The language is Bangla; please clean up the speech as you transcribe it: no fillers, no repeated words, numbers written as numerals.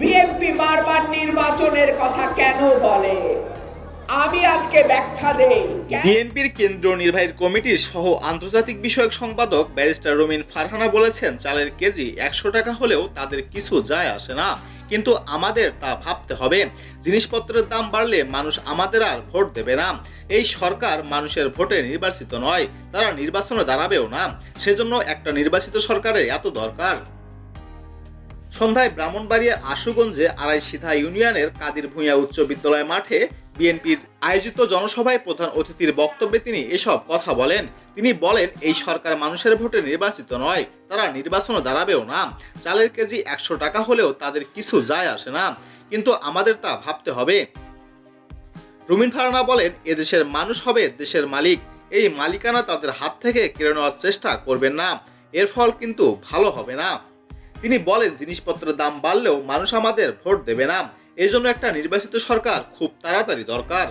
বিএনপি বারবার নির্বাচনের কথা কেন বলে? আমি আজকে ব্যাখ্যা দেই। বিএনপির কেন্দ্রীয় নির্বাহী কমিটির সহ আন্তর্জাতিক বিষয়ক সম্পাদক ব্যারিস্টার রুমিন ফারহানা বলেছেন, চালের কেজি 100 টাকা হলেও তাদের কিছু যায় আসে না, কিন্তু আমাদের তা ভাবতে হবে। জিনিসপত্রের দাম বাড়লে মানুষ আমাদের আর ভোট দেবে না। এই সরকার মানুষের ভোটে নির্বাচিত নয়, তারা নির্বাচনে দাঁড়াবেও না। সেজন্য একটা নির্বাচিত সরকারের এত দরকার। সন্ধ্যায় ব্রাহ্মণবাড়িয়া আশুগঞ্জে আড়াইশিথা ইউনিয়নের কাদির ভূঁইয়া উচ্চ বিদ্যালয় মাঠে বিএনপির আয়োজিত জনসভায় প্রধান অতিথির বক্তব্যে তিনি এসব কথা বলেন। তিনি বলেন, এই সরকার মানুষের ভোটে নির্বাচিত নয়, তারা নির্বাচনে দাঁড়াবেও না। চালের কেজি 100 টাকা হলেও তাদের কিছু যায় আসে না, কিন্তু আমাদের তা ভাবতে হবে। রুমিন ফারহানা বলেন, এদেশের মানুষ হবে দেশের মালিক। এই মালিকানা তাদের হাত থেকে কেড়ে নেওয়ার চেষ্টা করবেন না, এর ফল কিন্তু ভালো হবে না। তিনি বলেন, জিনিসপত্রের দাম বাড়লেও মানুষ আমাদের ভোট দেবে না, এই জন্য একটা নির্বাচিত সরকার খুব তাড়াতাড়ি দরকার।